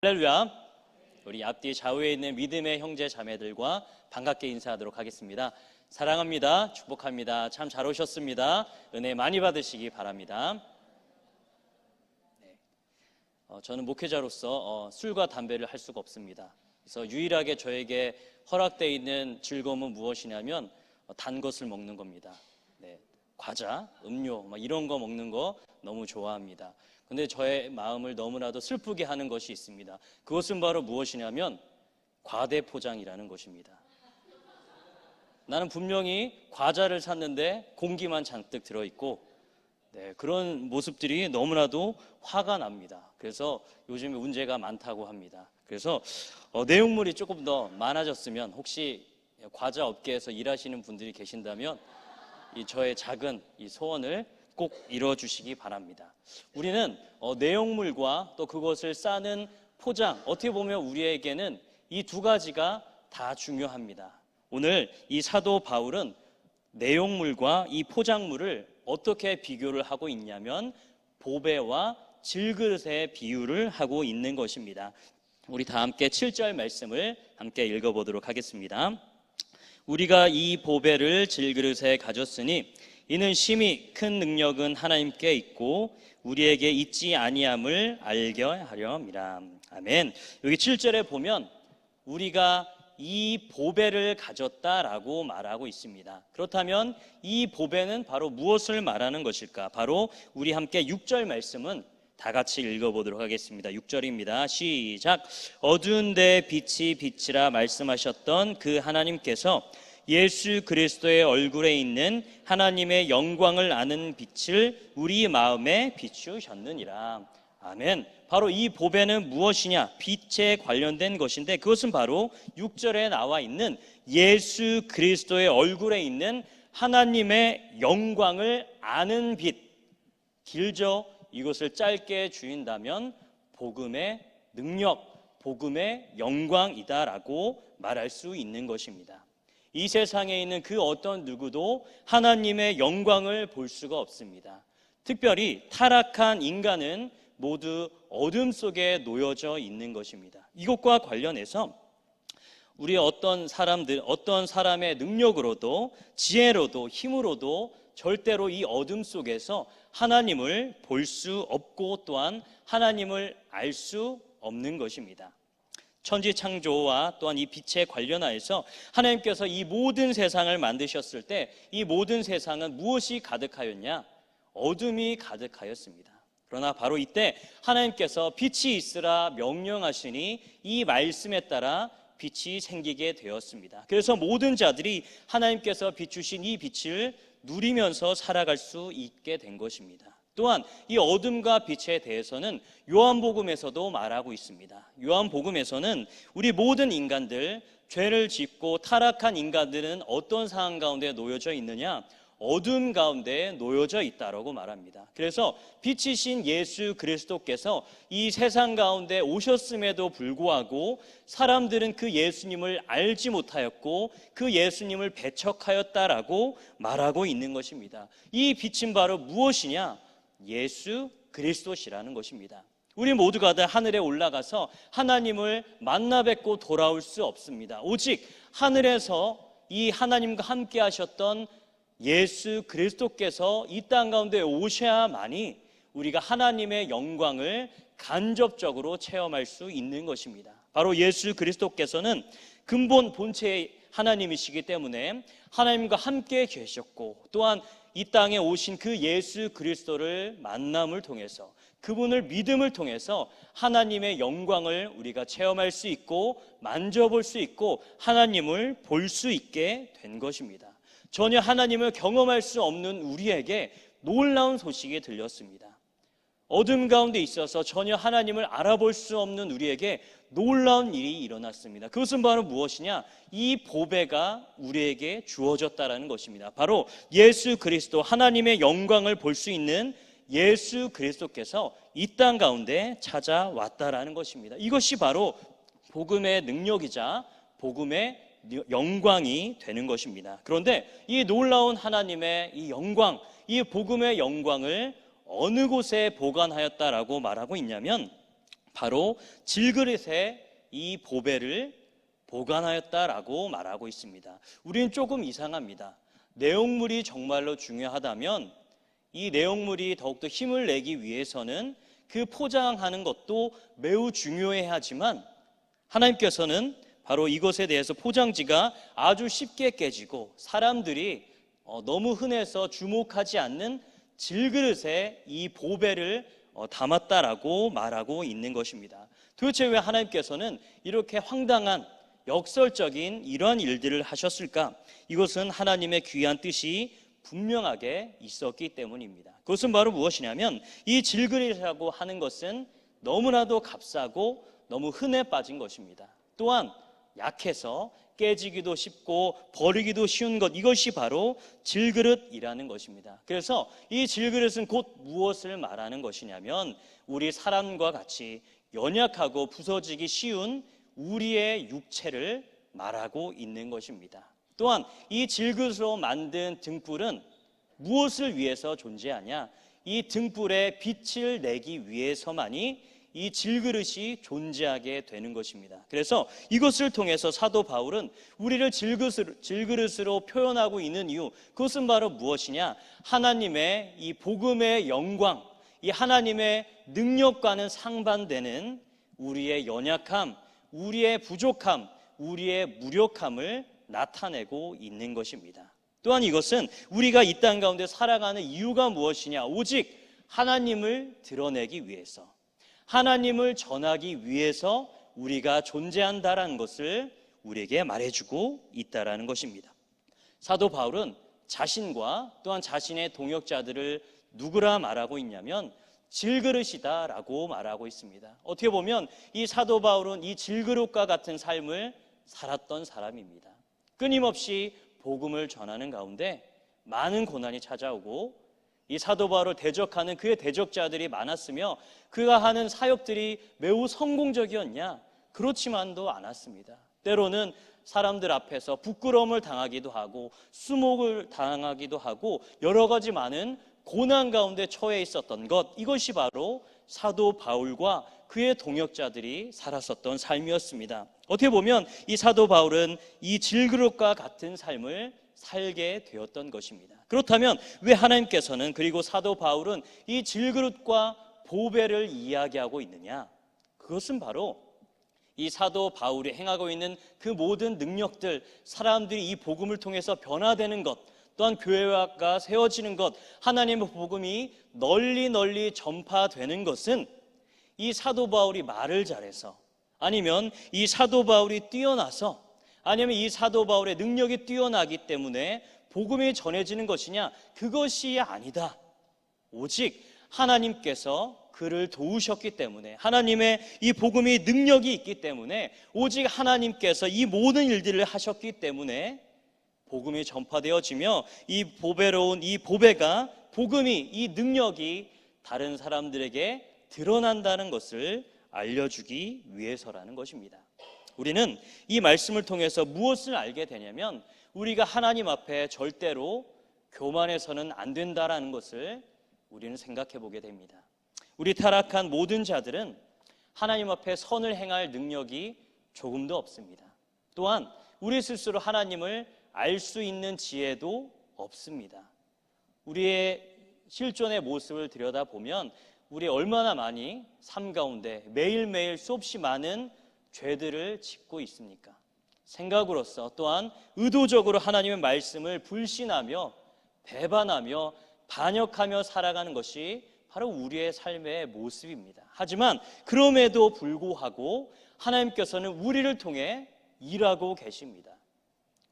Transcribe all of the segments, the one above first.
할렐루야. 우리 앞뒤 좌우에 있는 믿음의 형제 자매들과 반갑게 인사하도록 하겠습니다. 사랑합니다. 축복합니다. 참 잘 오셨습니다. 은혜 많이 받으시기 바랍니다. 저는 목회자로서 술과 담배를 할 수가 없습니다. 그래서 유일하게 저에게 허락되어 있는 즐거움은 무엇이냐면 단 것을 먹는 겁니다. 과자, 음료 이런 거 먹는 거 너무 좋아합니다. 근데 저의 마음을 너무나도 슬프게 하는 것이 있습니다. 그것은 바로 무엇이냐면 과대포장이라는 것입니다. 나는 분명히 과자를 샀는데 공기만 잔뜩 들어있고 그런 모습들이 너무나도 화가 납니다. 그래서 요즘에 문제가 많다고 합니다. 그래서 내용물이 조금 더 많아졌으면, 혹시 과자 업계에서 일하시는 분들이 계신다면 저의 작은 이 소원을 꼭 이뤄주시기 바랍니다. 우리는 내용물과 또 그것을 싸는 포장, 어떻게 보면 우리에게는 이 두 가지가 다 중요합니다. 오늘 이 사도 바울은 내용물과 이 포장물을 어떻게 비교를 하고 있냐면 보배와 질그릇의 비유를 하고 있는 것입니다. 우리 다 함께 7절 말씀을 함께 읽어보도록 하겠습니다. 우리가 이 보배를 질그릇에 가졌으니 이는 심히 큰 능력은 하나님께 있고 우리에게 있지 아니함을 알게 하렴이라. 아멘. 여기 7절에 보면 우리가 이 보배를 가졌다라고 말하고 있습니다. 그렇다면 이 보배는 바로 무엇을 말하는 것일까? 바로 우리 함께 6절 말씀은 다 같이 읽어보도록 하겠습니다. 6절입니다. 시작. 어두운 데 빛이 빛이라 말씀하셨던 그 하나님께서 예수 그리스도의 얼굴에 있는 하나님의 영광을 아는 빛을 우리 마음에 비추셨느니라. 아멘. 바로 이 보배는 무엇이냐? 빛에 관련된 것인데 그것은 바로 6절에 나와 있는 예수 그리스도의 얼굴에 있는 하나님의 영광을 아는 빛. 길죠? 이것을 짧게 주인다면 복음의 능력, 복음의 영광이다라고 말할 수 있는 것입니다. 이 세상에 있는 그 어떤 누구도 하나님의 영광을 볼 수가 없습니다. 특별히 타락한 인간은 모두 어둠 속에 놓여져 있는 것입니다. 이것과 관련해서 우리 어떤 사람의 능력으로도 지혜로도 힘으로도 절대로 이 어둠 속에서 하나님을 볼 수 없고 또한 하나님을 알 수 없는 것입니다. 천지 창조와 또한 이 빛에 관련하여서 하나님께서 이 모든 세상을 만드셨을 때 이 모든 세상은 무엇이 가득하였냐? 어둠이 가득하였습니다. 그러나 바로 이때 하나님께서 빛이 있으라 명령하시니 이 말씀에 따라 빛이 생기게 되었습니다. 그래서 모든 자들이 하나님께서 비추신 이 빛을 누리면서 살아갈 수 있게 된 것입니다. 또한 이 어둠과 빛에 대해서는 요한복음에서도 말하고 있습니다. 요한복음에서는 우리 모든 인간들, 죄를 짓고 타락한 인간들은 어떤 상황 가운데 놓여져 있느냐? 어둠 가운데 놓여져 있다라고 말합니다. 그래서 빛이신 예수 그리스도께서 이 세상 가운데 오셨음에도 불구하고 사람들은 그 예수님을 알지 못하였고 그 예수님을 배척하였다라고 말하고 있는 것입니다. 이 빛은 바로 무엇이냐? 예수 그리스도시라는 것입니다. 우리 모두가 다 하늘에 올라가서 하나님을 만나 뵙고 돌아올 수 없습니다. 오직 하늘에서 이 하나님과 함께 하셨던 예수 그리스도께서 이 땅 가운데 오셔야만이 우리가 하나님의 영광을 간접적으로 체험할 수 있는 것입니다. 바로 예수 그리스도께서는 근본 본체의 하나님이시기 때문에 하나님과 함께 계셨고 또한 이 땅에 오신 그 예수 그리스도를 만남을 통해서 그분을 믿음을 통해서 하나님의 영광을 우리가 체험할 수 있고 만져볼 수 있고 하나님을 볼 수 있게 된 것입니다. 전혀 하나님을 경험할 수 없는 우리에게 놀라운 소식이 들렸습니다. 어둠 가운데 있어서 전혀 하나님을 알아볼 수 없는 우리에게 놀라운 일이 일어났습니다. 그것은 바로 무엇이냐? 이 보배가 우리에게 주어졌다라는 것입니다. 바로 예수 그리스도, 하나님의 영광을 볼 수 있는 예수 그리스도께서 이 땅 가운데 찾아왔다라는 것입니다. 이것이 바로 복음의 능력이자 복음의 영광이 되는 것입니다. 그런데 이 놀라운 하나님의 이 영광, 이 복음의 영광을 어느 곳에 보관하였다라고 말하고 있냐면 바로 질그릇에 이 보배를 보관하였다라고 말하고 있습니다. 우리는 조금 이상합니다. 내용물이 정말로 중요하다면 이 내용물이 더욱더 힘을 내기 위해서는 그 포장하는 것도 매우 중요해야 하지만 하나님께서는 바로 이것에 대해서 포장지가 아주 쉽게 깨지고 사람들이 너무 흔해서 주목하지 않는 질그릇에 이 보배를 담았다라고 말하고 있는 것입니다. 도대체 왜 하나님께서는 이렇게 황당한 역설적인 이러한 일들을 하셨을까? 이것은 하나님의 귀한 뜻이 분명하게 있었기 때문입니다. 그것은 바로 무엇이냐면 이 질그릇이라고 하는 것은 너무나도 값싸고 너무 흔해 빠진 것입니다. 또한 약해서 깨지기도 쉽고 버리기도 쉬운 것, 이것이 바로 질그릇이라는 것입니다. 그래서 이 질그릇은 곧 무엇을 말하는 것이냐면 우리 사람과 같이 연약하고 부서지기 쉬운 우리의 육체를 말하고 있는 것입니다. 또한 이 질그릇으로 만든 등불은 무엇을 위해서 존재하냐? 이 등불에 빛을 내기 위해서만이 이 질그릇이 존재하게 되는 것입니다. 그래서 이것을 통해서 사도 바울은 우리를 질그릇으로 표현하고 있는 이유, 그것은 바로 무엇이냐? 하나님의 이 복음의 영광, 이 하나님의 능력과는 상반되는 우리의 연약함, 우리의 부족함, 우리의 무력함을 나타내고 있는 것입니다. 또한 이것은 우리가 이 땅 가운데 살아가는 이유가 무엇이냐? 오직 하나님을 드러내기 위해서, 하나님을 전하기 위해서 우리가 존재한다라는 것을 우리에게 말해주고 있다라는 것입니다. 사도 바울은 자신과 또한 자신의 동역자들을 누구라 말하고 있냐면 질그릇이다라고 말하고 있습니다. 어떻게 보면 이 사도 바울은 이 질그릇과 같은 삶을 살았던 사람입니다. 끊임없이 복음을 전하는 가운데 많은 고난이 찾아오고 이 사도 바울을 대적하는 그의 대적자들이 많았으며 그가 하는 사역들이 매우 성공적이었냐? 그렇지만도 않았습니다. 때로는 사람들 앞에서 부끄러움을 당하기도 하고 수목을 당하기도 하고 여러 가지 많은 고난 가운데 처해 있었던 것, 이것이 바로 사도 바울과 그의 동역자들이 살았었던 삶이었습니다. 어떻게 보면 이 사도 바울은 이 질그릇과 같은 삶을 살게 되었던 것입니다. 그렇다면 왜 하나님께서는 그리고 사도 바울은 이 질그릇과 보배를 이야기하고 있느냐? 그것은 바로 이 사도 바울이 행하고 있는 그 모든 능력들, 사람들이 이 복음을 통해서 변화되는 것, 또한 교회가 세워지는 것, 하나님의 복음이 널리 전파되는 것은 이 사도 바울이 말을 잘해서, 아니면 이 사도 바울이 뛰어나서, 아니면 이 사도 바울의 능력이 뛰어나기 때문에 복음이 전해지는 것이냐? 그것이 아니다. 오직 하나님께서 그를 도우셨기 때문에, 하나님의 이 복음이 능력이 있기 때문에, 오직 하나님께서 이 모든 일들을 하셨기 때문에 복음이 전파되어지며 이 보배로운 이 보배가, 복음이, 이 능력이 다른 사람들에게 드러난다는 것을 알려주기 위해서라는 것입니다. 우리는 이 말씀을 통해서 무엇을 알게 되냐면 우리가 하나님 앞에 절대로 교만해서는 안 된다라는 것을 우리는 생각해 보게 됩니다. 우리 타락한 모든 자들은 하나님 앞에 선을 행할 능력이 조금도 없습니다. 또한 우리 스스로 하나님을 알 수 있는 지혜도 없습니다. 우리의 실존의 모습을 들여다보면 우리 얼마나 많이 삶 가운데 매일매일 수없이 많은 죄들을 짓고 있습니까? 생각으로서 또한 의도적으로 하나님의 말씀을 불신하며 배반하며 반역하며 살아가는 것이 바로 우리의 삶의 모습입니다. 하지만 그럼에도 불구하고 하나님께서는 우리를 통해 일하고 계십니다.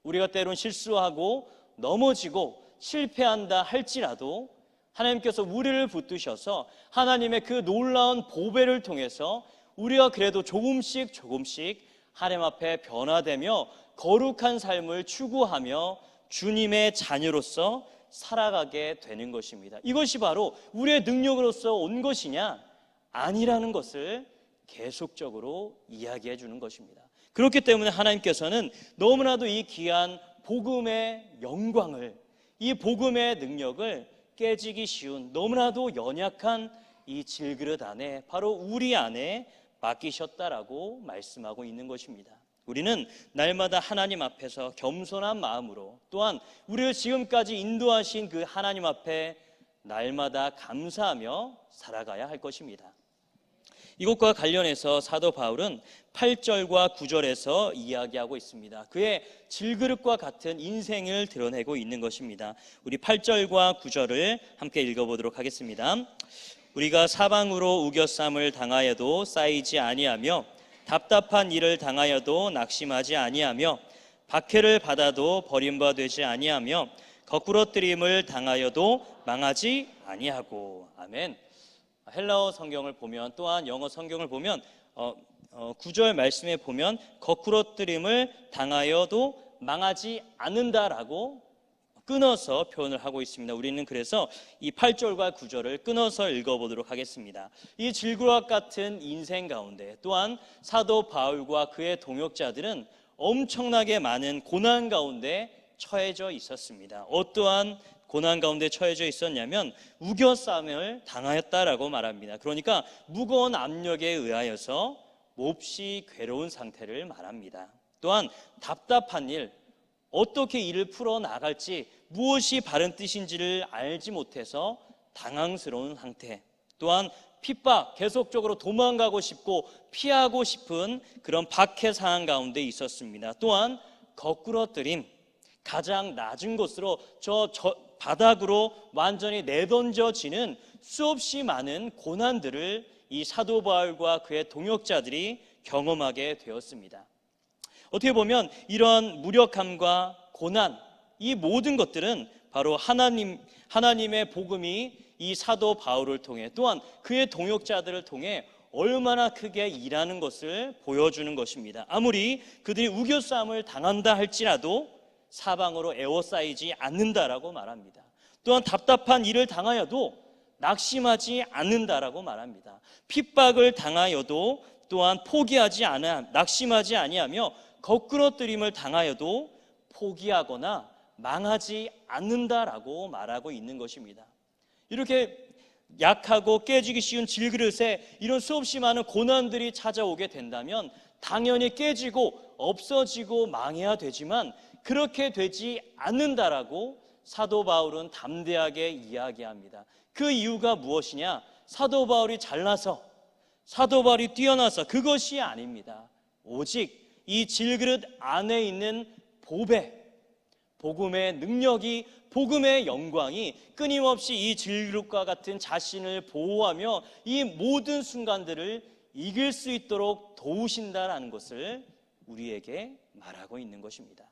우리가 때론 실수하고 넘어지고 실패한다 할지라도 하나님께서 우리를 붙드셔서 하나님의 그 놀라운 보배를 통해서 우리가 그래도 조금씩 하나님 앞에 변화되며 거룩한 삶을 추구하며 주님의 자녀로서 살아가게 되는 것입니다. 이것이 바로 우리의 능력으로서 온 것이냐? 아니라는 것을 계속적으로 이야기해 주는 것입니다. 그렇기 때문에 하나님께서는 너무나도 이 귀한 복음의 영광을, 이 복음의 능력을 깨지기 쉬운 너무나도 연약한 이 질그릇 안에, 바로 우리 안에 맡기셨다라고 말씀하고 있는 것입니다. 우리는 날마다 하나님 앞에서 겸손한 마음으로, 또한 우리를 지금까지 인도하신 그 하나님 앞에 날마다 감사하며 살아가야 할 것입니다. 이것과 관련해서 사도 바울은 8절과 9절에서 이야기하고 있습니다. 그의 질그릇과 같은 인생을 드러내고 있는 것입니다. 우리 8절과 9절을 함께 읽어보도록 하겠습니다. 우리가 사방으로 우겨쌈을 당하여도 쌓이지 아니하며 답답한 일을 당하여도 낙심하지 아니하며 박해를 받아도 버림바 되지 아니하며 거꾸러뜨림을 당하여도 망하지 아니하고. 아멘. 헬라어 성경을 보면, 또한 영어 성경을 보면 9절 말씀에 보면 거꾸러뜨림을 당하여도 망하지 않는다라고 끊어서 표현을 하고 있습니다. 우리는 그래서 이 8절과 9절을 끊어서 읽어보도록 하겠습니다. 이 질그릇 같은 인생 가운데, 또한 사도 바울과 그의 동역자들은 엄청나게 많은 고난 가운데 처해져 있었습니다. 어떠한 고난 가운데 처해져 있었냐면 우겨쌈을 당하였다라고 말합니다. 그러니까 무거운 압력에 의하여서 몹시 괴로운 상태를 말합니다. 또한 답답한 일, 어떻게 일을 풀어나갈지, 무엇이 바른 뜻인지를 알지 못해서 당황스러운 상태, 또한 핍박, 계속적으로 도망가고 싶고 피하고 싶은 그런 박해 상황 가운데 있었습니다. 또한 거꾸러뜨림, 가장 낮은 곳으로 저 바닥으로 완전히 내던져지는 수없이 많은 고난들을 이 사도 바울과 그의 동역자들이 경험하게 되었습니다. 어떻게 보면 이런 무력함과 고난, 이 모든 것들은 바로 하나님의 복음이 이 사도 바울을 통해, 또한 그의 동역자들을 통해 얼마나 크게 일하는 것을 보여주는 것입니다. 아무리 그들이 우겨싸움을 당한다 할지라도 사방으로 에워싸이지 않는다라고 말합니다. 또한 답답한 일을 당하여도 낙심하지 않는다라고 말합니다. 핍박을 당하여도 또한 낙심하지 아니하며 거꾸러뜨림을 당하여도 포기하거나 망하지 않는다라고 말하고 있는 것입니다. 이렇게 약하고 깨지기 쉬운 질그릇에 이런 수없이 많은 고난들이 찾아오게 된다면 당연히 깨지고 없어지고 망해야 되지만 그렇게 되지 않는다라고 사도 바울은 담대하게 이야기합니다. 그 이유가 무엇이냐? 사도 바울이 잘나서, 사도 바울이 뛰어나서 그것이 아닙니다. 오직 이 질그릇 안에 있는 복음의 능력이, 복음의 영광이 끊임없이 이 질그릇과 같은 자신을 보호하며 이 모든 순간들을 이길 수 있도록 도우신다라는 것을 우리에게 말하고 있는 것입니다.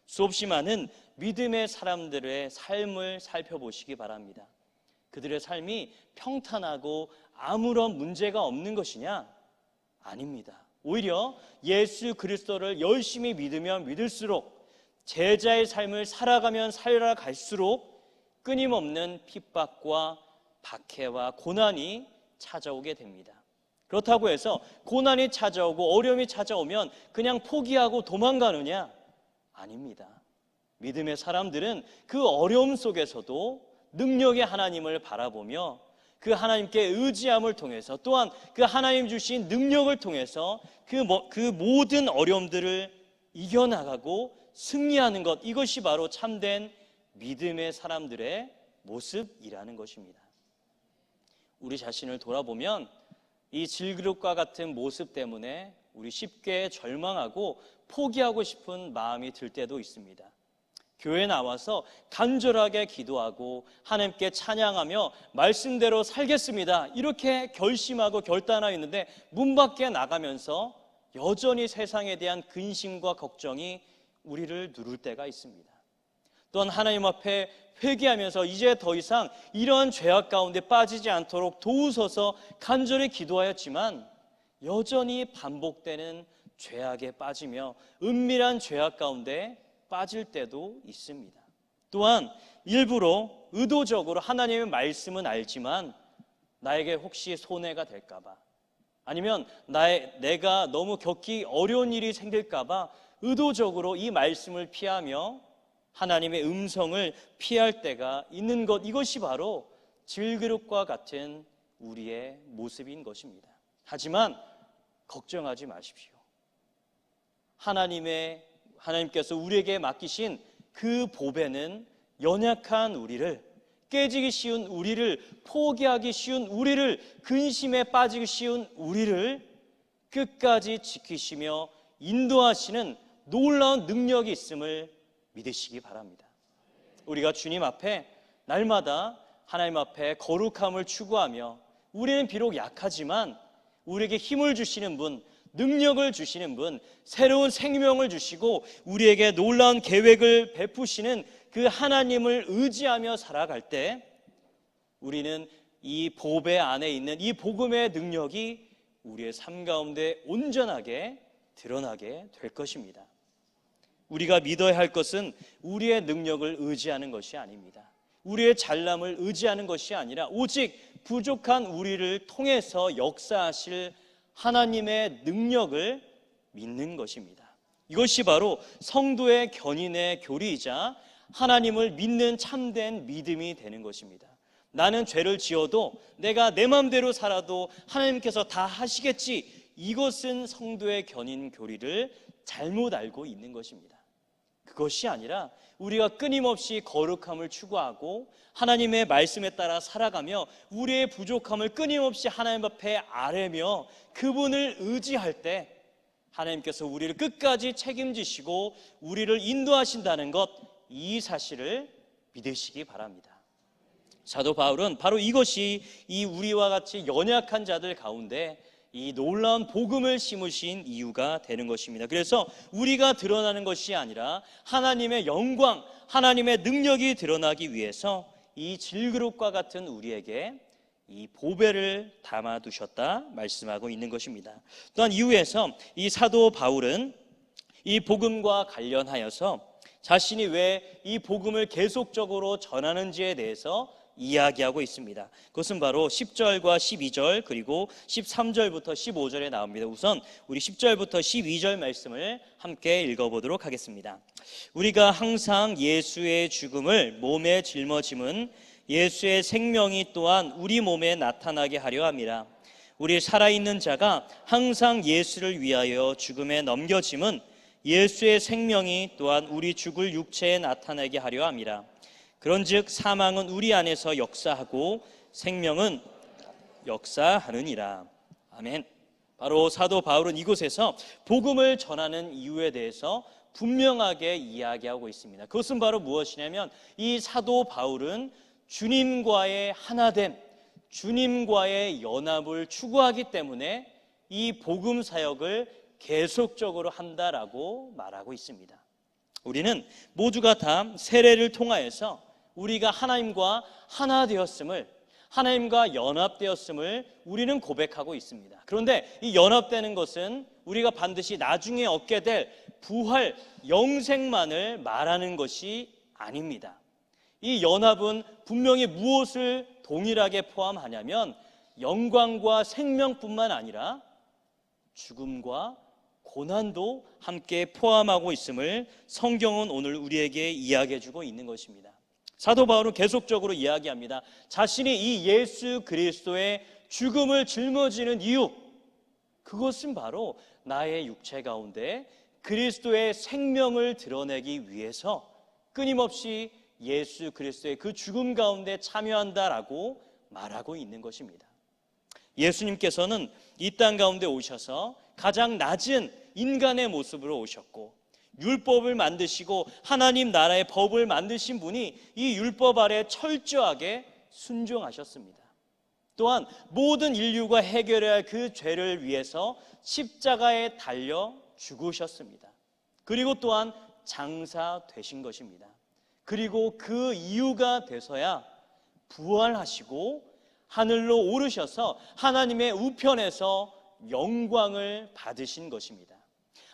수없이 많은 믿음의 사람들의 삶을 살펴보시기 바랍니다. 그들의 삶이 평탄하고 아무런 문제가 없는 것이냐? 아닙니다. 오히려 예수 그리스도를 열심히 믿으면 믿을수록, 제자의 삶을 살아가면 살아갈수록 끊임없는 핍박과 박해와 고난이 찾아오게 됩니다. 그렇다고 해서 고난이 찾아오고 어려움이 찾아오면 그냥 포기하고 도망가느냐? 아닙니다. 믿음의 사람들은 그 어려움 속에서도 능력의 하나님을 바라보며 그 하나님께 의지함을 통해서, 또한 그 하나님 주신 능력을 통해서 그 모든 어려움들을 이겨나가고 승리하는 것, 이것이 바로 참된 믿음의 사람들의 모습이라는 것입니다. 우리 자신을 돌아보면 이 질그릇과 같은 모습 때문에 우리 쉽게 절망하고 포기하고 싶은 마음이 들 때도 있습니다. 교회에 나와서 간절하게 기도하고 하나님께 찬양하며 말씀대로 살겠습니다, 이렇게 결심하고 결단하고 있는데 문 밖에 나가면서 여전히 세상에 대한 근심과 걱정이 우리를 누를 때가 있습니다. 또한 하나님 앞에 회개하면서 이제 더 이상 이러한 죄악 가운데 빠지지 않도록 도우소서 간절히 기도하였지만 여전히 반복되는 죄악에 빠지며 은밀한 죄악 가운데 빠질 때도 있습니다. 또한 일부러 의도적으로 하나님의 말씀은 알지만 나에게 혹시 손해가 될까봐, 아니면 내가 너무 겪기 어려운 일이 생길까봐 의도적으로 이 말씀을 피하며 하나님의 음성을 피할 때가 있는 것, 이것이 바로 질그릇과 같은 우리의 모습인 것입니다. 하지만 걱정하지 마십시오. 하나님께서 우리에게 맡기신 그 보배는 연약한 우리를, 깨지기 쉬운 우리를, 포기하기 쉬운 우리를, 근심에 빠지기 쉬운 우리를 끝까지 지키시며 인도하시는 놀라운 능력이 있음을 믿으시기 바랍니다. 우리가 주님 앞에 날마다 하나님 앞에 거룩함을 추구하며, 우리는 비록 약하지만 우리에게 힘을 주시는 분, 능력을 주시는 분, 새로운 생명을 주시고 우리에게 놀라운 계획을 베푸시는 그 하나님을 의지하며 살아갈 때, 우리는 이 보배 안에 있는 이 복음의 능력이 우리의 삶 가운데 온전하게 드러나게 될 것입니다. 우리가 믿어야 할 것은 우리의 능력을 의지하는 것이 아닙니다. 우리의 잘남을 의지하는 것이 아니라 오직 부족한 우리를 통해서 역사하실 하나님의 능력을 믿는 것입니다. 이것이 바로 성도의 견인의 교리이자 하나님을 믿는 참된 믿음이 되는 것입니다. 나는 죄를 지어도, 내가 내 마음대로 살아도 하나님께서 다 하시겠지, 이것은 성도의 견인 교리를 잘못 알고 있는 것입니다. 그것이 아니라 우리가 끊임없이 거룩함을 추구하고 하나님의 말씀에 따라 살아가며 우리의 부족함을 끊임없이 하나님 앞에 아뢰며 그분을 의지할 때 하나님께서 우리를 끝까지 책임지시고 우리를 인도하신다는 것, 이 사실을 믿으시기 바랍니다. 사도 바울은 바로 이것이 이 우리와 같이 연약한 자들 가운데 이 놀라운 복음을 심으신 이유가 되는 것입니다. 그래서 우리가 드러나는 것이 아니라 하나님의 영광, 하나님의 능력이 드러나기 위해서 이 질그릇과 같은 우리에게 이 보배를 담아두셨다 말씀하고 있는 것입니다. 또한 이후에서 이 사도 바울은 이 복음과 관련하여서 자신이 왜 이 복음을 계속적으로 전하는지에 대해서 이야기하고 있습니다. 그것은 바로 10절과 12절 그리고 13절부터 15절에 나옵니다. 우선 우리 10절부터 12절 말씀을 함께 읽어보도록 하겠습니다. 우리가 항상 예수의 죽음을 몸에 짊어짐은 예수의 생명이 또한 우리 몸에 나타나게 하려 함이라. 우리 살아있는 자가 항상 예수를 위하여 죽음에 넘겨짐은 예수의 생명이 또한 우리 죽을 육체에 나타나게 하려 함이라. 그런즉 사망은 우리 안에서 역사하고 생명은 역사하느니라. 아멘. 바로 사도 바울은 이곳에서 복음을 전하는 이유에 대해서 분명하게 이야기하고 있습니다. 그것은 바로 무엇이냐면 이 사도 바울은 주님과의 하나됨, 주님과의 연합을 추구하기 때문에 이 복음 사역을 계속적으로 한다라고 말하고 있습니다. 우리는 모두가 다 세례를 통하여서 우리가 하나님과 하나 되었음을, 하나님과 연합되었음을 우리는 고백하고 있습니다. 그런데 이 연합되는 것은 우리가 반드시 나중에 얻게 될 부활, 영생만을 말하는 것이 아닙니다. 이 연합은 분명히 무엇을 동일하게 포함하냐면 영광과 생명뿐만 아니라 죽음과 고난도 함께 포함하고 있음을 성경은 오늘 우리에게 이야기해주고 있는 것입니다. 사도 바울은 계속적으로 이야기합니다. 자신이 이 예수 그리스도의 죽음을 짊어지는 이유, 그것은 바로 나의 육체 가운데 그리스도의 생명을 드러내기 위해서 끊임없이 예수 그리스도의 그 죽음 가운데 참여한다라고 말하고 있는 것입니다. 예수님께서는 이 땅 가운데 오셔서 가장 낮은 인간의 모습으로 오셨고 율법을 만드시고 하나님 나라의 법을 만드신 분이 이 율법 아래 철저하게 순종하셨습니다. 또한 모든 인류가 해결해야 할 그 죄를 위해서 십자가에 달려 죽으셨습니다. 그리고 또한 장사되신 것입니다. 그리고 그 이유가 돼서야 부활하시고 하늘로 오르셔서 하나님의 우편에서 영광을 받으신 것입니다.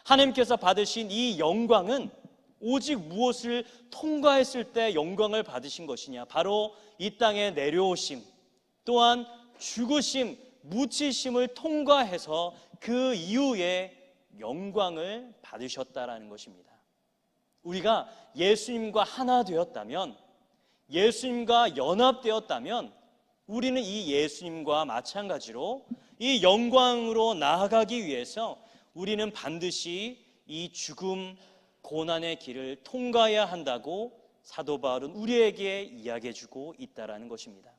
하나님께서 받으신 이 영광은 오직 무엇을 통과했을 때 영광을 받으신 것이냐? 바로 이 땅에 내려오심, 또한 죽으심, 묻히심을 통과해서 그 이후에 영광을 받으셨다라는 것입니다. 우리가 예수님과 하나 되었다면, 예수님과 연합되었다면 우리는 이 예수님과 마찬가지로 이 영광으로 나아가기 위해서 우리는 반드시 이 죽음, 고난의 길을 통과해야 한다고 사도 바울은 우리에게 이야기해 주고 있다라는 것입니다.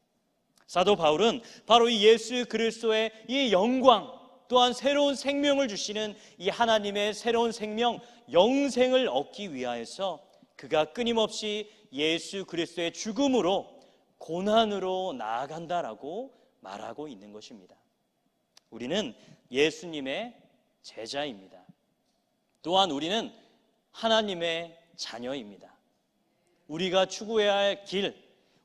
사도 바울은 바로 이 예수 그리스도의 이 영광, 또한 새로운 생명을 주시는 이 하나님의 새로운 생명, 영생을 얻기 위하여서 그가 끊임없이 예수 그리스도의 죽음으로 고난으로 나아간다라고 말하고 있는 것입니다. 우리는 예수님의 제자입니다. 또한 우리는 하나님의 자녀입니다. 우리가 추구해야 할 길,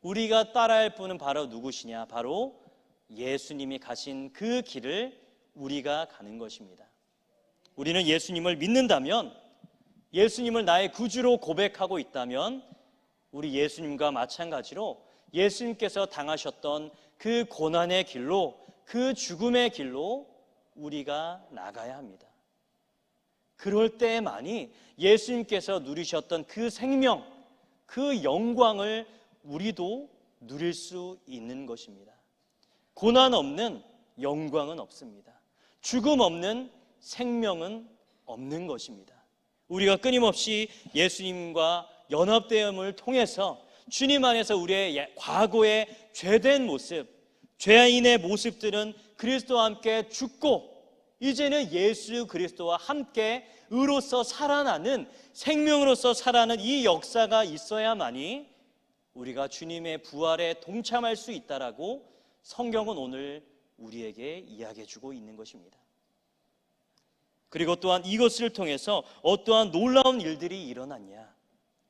우리가 따라야 할 분은 바로 누구시냐? 바로 예수님이 가신 그 길을 우리가 가는 것입니다. 우리는 예수님을 믿는다면, 예수님을 나의 구주로 고백하고 있다면 우리 예수님과 마찬가지로 예수님께서 당하셨던 그 고난의 길로, 그 죽음의 길로 우리가 나가야 합니다. 그럴 때만이 예수님께서 누리셨던 그 생명, 그 영광을 우리도 누릴 수 있는 것입니다. 고난 없는 영광은 없습니다. 죽음 없는 생명은 없는 것입니다. 우리가 끊임없이 예수님과 연합됨을 통해서 주님 안에서 우리의 과거의 죄된 모습, 죄인의 모습들은 그리스도와 함께 죽고 이제는 예수 그리스도와 함께 의로서 살아나는, 생명으로서 살아나는 이 역사가 있어야만이 우리가 주님의 부활에 동참할 수 있다라고 성경은 오늘 우리에게 이야기해 주고 있는 것입니다. 그리고 또한 이것을 통해서 어떠한 놀라운 일들이 일어났냐?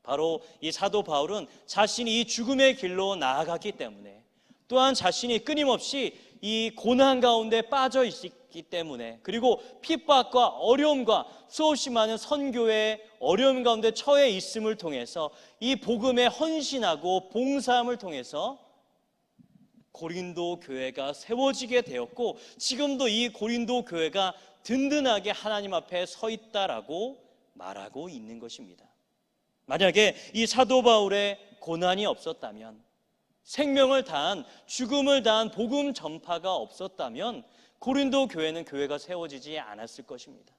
바로 이 사도 바울은 자신이 이 죽음의 길로 나아갔기 때문에, 또한 자신이 끊임없이 이 고난 가운데 빠져 있기 때문에, 그리고 핍박과 어려움과 수없이 많은 선교의 어려움 가운데 처해 있음을 통해서 이 복음에 헌신하고 봉사함을 통해서 고린도 교회가 세워지게 되었고, 지금도 이 고린도 교회가 든든하게 하나님 앞에 서 있다라고 말하고 있는 것입니다. 만약에 이 사도 바울의 고난이 없었다면, 생명을 다한, 죽음을 다한 복음 전파가 없었다면 고린도 교회는 교회가 세워지지 않았을 것입니다.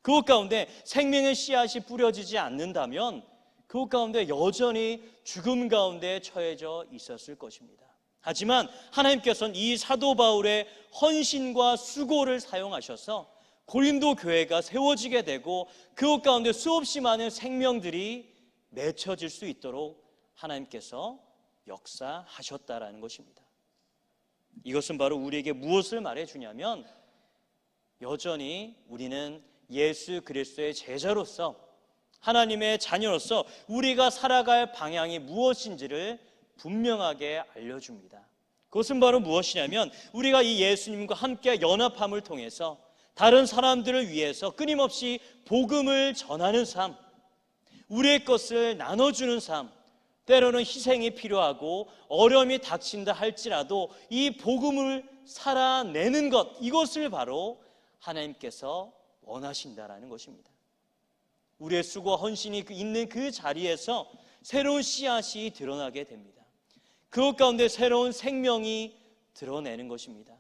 그곳 가운데 생명의 씨앗이 뿌려지지 않는다면 그곳 가운데 여전히 죽음 가운데 처해져 있었을 것입니다. 하지만 하나님께서는 이 사도 바울의 헌신과 수고를 사용하셔서 고린도 교회가 세워지게 되고 그곳 가운데 수없이 많은 생명들이 맺혀질 수 있도록 하나님께서 역사하셨다라는 것입니다. 이것은 바로 우리에게 무엇을 말해주냐면, 여전히 우리는 예수 그리스도의 제자로서, 하나님의 자녀로서 우리가 살아갈 방향이 무엇인지를 분명하게 알려줍니다. 그것은 바로 무엇이냐면, 우리가 이 예수님과 함께 연합함을 통해서 다른 사람들을 위해서 끊임없이 복음을 전하는 삶, 우리의 것을 나눠주는 삶, 때로는 희생이 필요하고 어려움이 닥친다 할지라도 이 복음을 살아내는 것, 이것을 바로 하나님께서 원하신다라는 것입니다. 우리의 수고와 헌신이 있는 그 자리에서 새로운 씨앗이 드러나게 됩니다. 그것 가운데 새로운 생명이 드러내는 것입니다.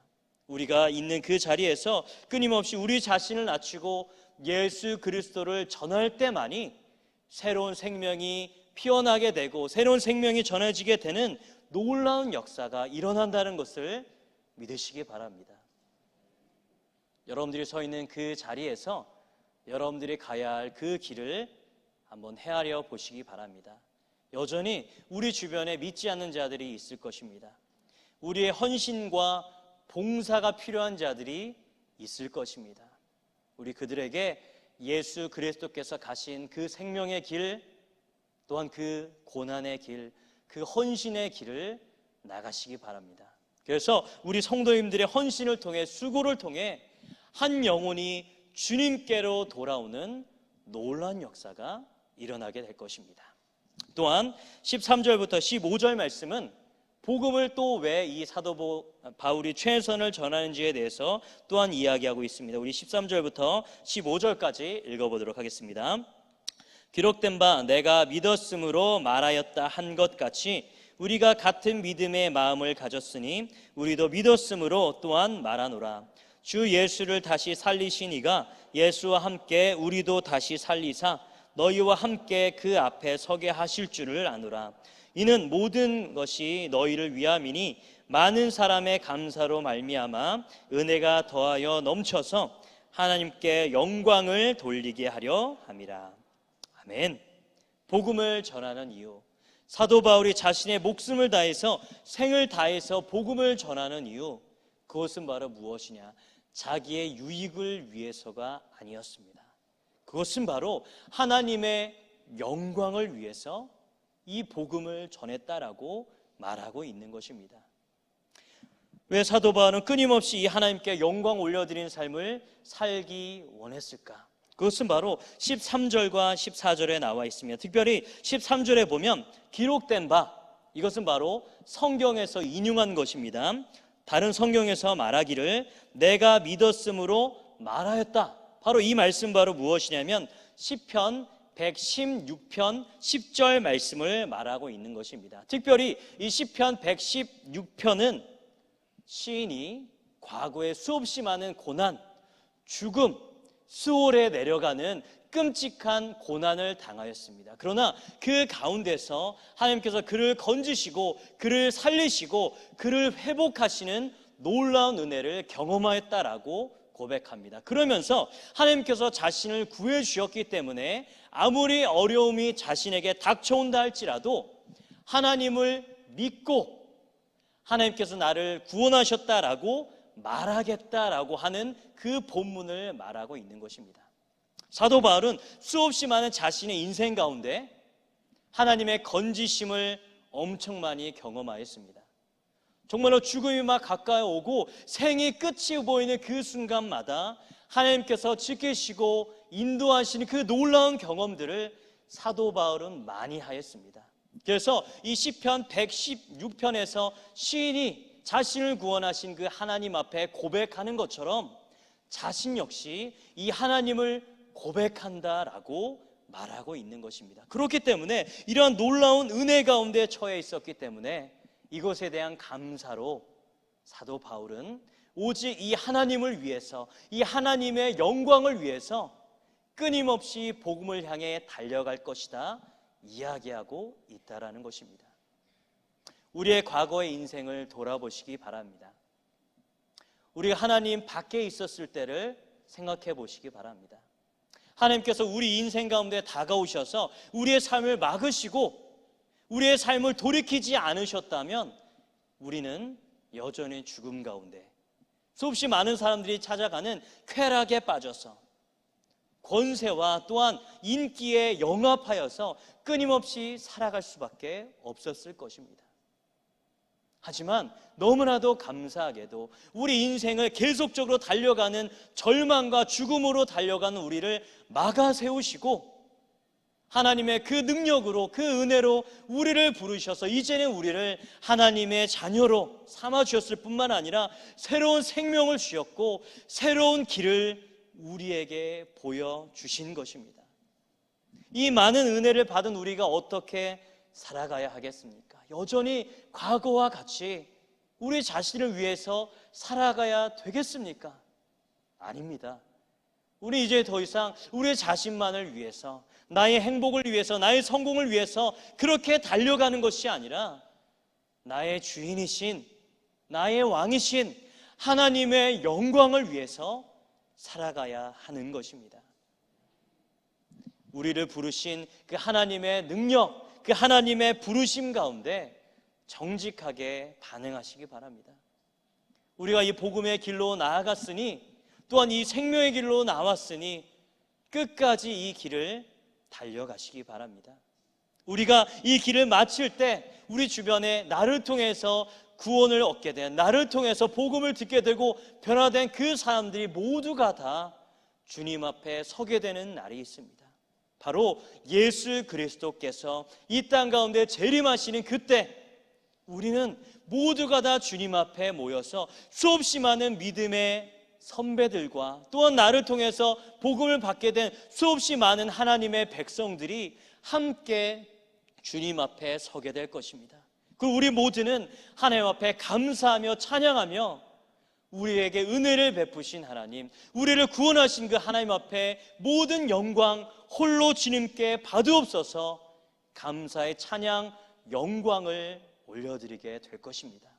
우리가 있는 그 자리에서 끊임없이 우리 자신을 낮추고 예수 그리스도를 전할 때만이 새로운 생명이 피어나게 되고 새로운 생명이 전해지게 되는 놀라운 역사가 일어난다는 것을 믿으시기 바랍니다. 여러분들이 서 있는 그 자리에서 여러분들이 가야 할 그 길을 한번 헤아려 보시기 바랍니다. 여전히 우리 주변에 믿지 않는 자들이 있을 것입니다. 우리의 헌신과 봉사가 필요한 자들이 있을 것입니다. 우리 그들에게 예수 그리스도께서 가신 그 생명의 길, 또한 그 고난의 길, 그 헌신의 길을 나가시기 바랍니다. 그래서 우리 성도님들의 헌신을 통해, 수고를 통해 한 영혼이 주님께로 돌아오는 놀라운 역사가 일어나게 될 것입니다. 또한 13절부터 15절 말씀은 복음을 또 왜 이 사도 바울이 최선을 전하는지에 대해서 또한 이야기하고 있습니다. 우리 13절부터 15절까지 읽어보도록 하겠습니다. 기록된 바 내가 믿었으므로 말하였다 한 것 같이 우리가 같은 믿음의 마음을 가졌으니 우리도 믿었으므로 또한 말하노라. 주 예수를 다시 살리신 이가 예수와 함께 우리도 다시 살리사 너희와 함께 그 앞에 서게 하실 줄을 아노라. 이는 모든 것이 너희를 위함이니 많은 사람의 감사로 말미암아 은혜가 더하여 넘쳐서 하나님께 영광을 돌리게 하려 함이라. 아멘. 복음을 전하는 이유, 사도 바울이 자신의 목숨을 다해서 생을 다해서 복음을 전하는 이유, 그것은 바로 무엇이냐? 자기의 유익을 위해서가 아니었습니다. 그것은 바로 하나님의 영광을 위해서 이 복음을 전했다라고 말하고 있는 것입니다. 왜 사도 바울은 끊임없이 이 하나님께 영광 올려드리는 삶을 살기 원했을까? 그것은 바로 13절과 14절에 나와 있습니다. 특별히 13절에 보면 기록된 바, 이것은 바로 성경에서 인용한 것입니다. 다른 성경에서 말하기를 내가 믿었으므로 말하였다. 바로 이 말씀 바로 무엇이냐면 시편 116편 10절 말씀을 말하고 있는 것입니다. 특별히 이 시편 116편은 시인이 과거에 수없이 많은 고난, 죽음, 수월에 내려가는 끔찍한 고난을 당하였습니다. 그러나 그 가운데서 하나님께서 그를 건지시고 그를 살리시고 그를 회복하시는 놀라운 은혜를 경험하였다라고 고백합니다. 그러면서 하나님께서 자신을 구해 주셨기 때문에 아무리 어려움이 자신에게 닥쳐온다 할지라도 하나님을 믿고 하나님께서 나를 구원하셨다라고 말하겠다라고 하는 그 본문을 말하고 있는 것입니다. 사도 바울은 수없이 많은 자신의 인생 가운데 하나님의 건지심을 엄청 많이 경험하였습니다. 정말로 죽음이 막 가까이 오고 생이 끝이 보이는 그 순간마다 하나님께서 지키시고 인도하시는 그 놀라운 경험들을 사도 바울은 많이 하였습니다. 그래서 이 시편 116편에서 시인이 자신을 구원하신 그 하나님 앞에 고백하는 것처럼 자신 역시 이 하나님을 고백한다라고 말하고 있는 것입니다. 그렇기 때문에 이러한 놀라운 은혜 가운데 처해 있었기 때문에 이것에 대한 감사로 사도 바울은 오직 이 하나님을 위해서, 이 하나님의 영광을 위해서 끊임없이 복음을 향해 달려갈 것이다 이야기하고 있다라는 것입니다. 우리의 과거의 인생을 돌아보시기 바랍니다. 우리가 하나님 밖에 있었을 때를 생각해 보시기 바랍니다. 하나님께서 우리 인생 가운데 다가오셔서 우리의 삶을 막으시고 우리의 삶을 돌이키지 않으셨다면 우리는 여전히 죽음 가운데 수없이 많은 사람들이 찾아가는 쾌락에 빠져서 권세와 또한 인기에 영합하여서 끊임없이 살아갈 수밖에 없었을 것입니다. 하지만 너무나도 감사하게도 우리 인생을 계속적으로 달려가는 절망과 죽음으로 달려가는 우리를 막아 세우시고 하나님의 그 능력으로 그 은혜로 우리를 부르셔서 이제는 우리를 하나님의 자녀로 삼아주셨을 뿐만 아니라 새로운 생명을 주셨고 새로운 길을 우리에게 보여주신 것입니다. 이 많은 은혜를 받은 우리가 어떻게 살아가야 하겠습니까? 여전히 과거와 같이 우리 자신을 위해서 살아가야 되겠습니까? 아닙니다. 우리 이제 더 이상 우리 자신만을 위해서, 나의 행복을 위해서, 나의 성공을 위해서 그렇게 달려가는 것이 아니라 나의 주인이신, 나의 왕이신 하나님의 영광을 위해서 살아가야 하는 것입니다. 우리를 부르신 그 하나님의 능력, 그 하나님의 부르심 가운데 정직하게 반응하시기 바랍니다. 우리가 이 복음의 길로 나아갔으니 또한 이 생명의 길로 나왔으니 끝까지 이 길을 달려가시기 바랍니다. 우리가 이 길을 마칠 때 우리 주변에 나를 통해서 구원을 얻게 된, 나를 통해서 복음을 듣게 되고 변화된 그 사람들이 모두가 다 주님 앞에 서게 되는 날이 있습니다. 바로 예수 그리스도께서 이 땅 가운데 재림하시는 그때 우리는 모두가 다 주님 앞에 모여서 수없이 많은 믿음의 선배들과 또한 나를 통해서 복음을 받게 된 수없이 많은 하나님의 백성들이 함께 주님 앞에 서게 될 것입니다. 그 우리 모두는 하나님 앞에 감사하며 찬양하며 우리에게 은혜를 베푸신 하나님, 우리를 구원하신 그 하나님 앞에 모든 영광 홀로 주님께 받으옵소서 감사의 찬양, 영광을 올려드리게 될 것입니다.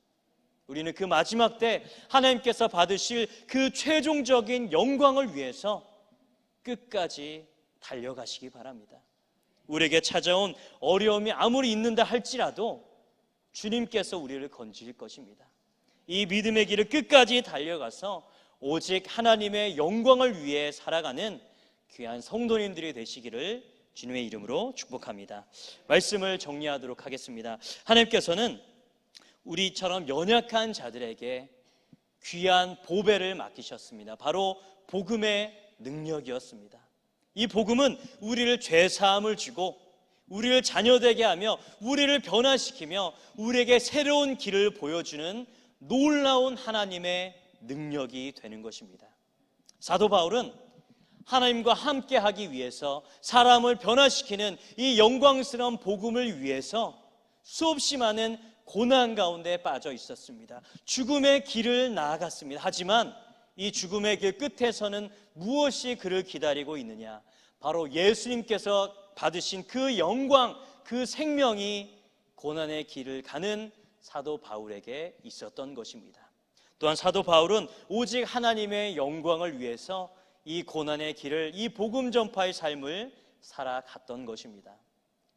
우리는 그 마지막 때 하나님께서 받으실 그 최종적인 영광을 위해서 끝까지 달려가시기 바랍니다. 우리에게 찾아온 어려움이 아무리 있는다 할지라도 주님께서 우리를 건질 것입니다. 이 믿음의 길을 끝까지 달려가서 오직 하나님의 영광을 위해 살아가는 귀한 성도님들이 되시기를 주님의 이름으로 축복합니다. 말씀을 정리하도록 하겠습니다. 하나님께서는 우리처럼 연약한 자들에게 귀한 보배를 맡기셨습니다. 바로 복음의 능력이었습니다. 이 복음은 우리를 죄사함을 주고 우리를 자녀되게 하며 우리를 변화시키며 우리에게 새로운 길을 보여주는 놀라운 하나님의 능력이 되는 것입니다. 사도 바울은 하나님과 함께하기 위해서 사람을 변화시키는 이 영광스러운 복음을 위해서 수없이 많은 고난 가운데 빠져 있었습니다. 죽음의 길을 나아갔습니다. 하지만 이 죽음의 길 끝에서는 무엇이 그를 기다리고 있느냐? 바로 예수님께서 받으신 그 영광, 그 생명이 고난의 길을 가는 사도 바울에게 있었던 것입니다. 또한 사도 바울은 오직 하나님의 영광을 위해서 이 고난의 길을, 이 복음 전파의 삶을 살아갔던 것입니다.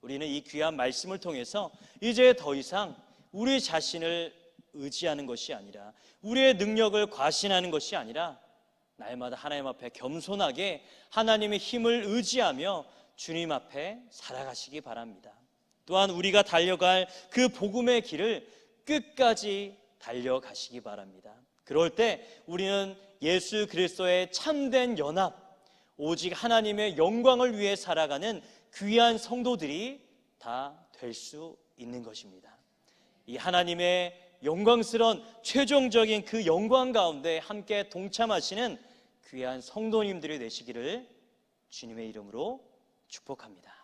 우리는 이 귀한 말씀을 통해서 이제 더 이상 우리 자신을 의지하는 것이 아니라, 우리의 능력을 과신하는 것이 아니라 날마다 하나님 앞에 겸손하게 하나님의 힘을 의지하며 주님 앞에 살아가시기 바랍니다. 또한 우리가 달려갈 그 복음의 길을 끝까지 달려가시기 바랍니다. 그럴 때 우리는 예수 그리스도의 참된 연합, 오직 하나님의 영광을 위해 살아가는 귀한 성도들이 다 될 수 있는 것입니다. 이 하나님의 영광스러운 최종적인 그 영광 가운데 함께 동참하시는 귀한 성도님들이 되시기를 주님의 이름으로 축복합니다.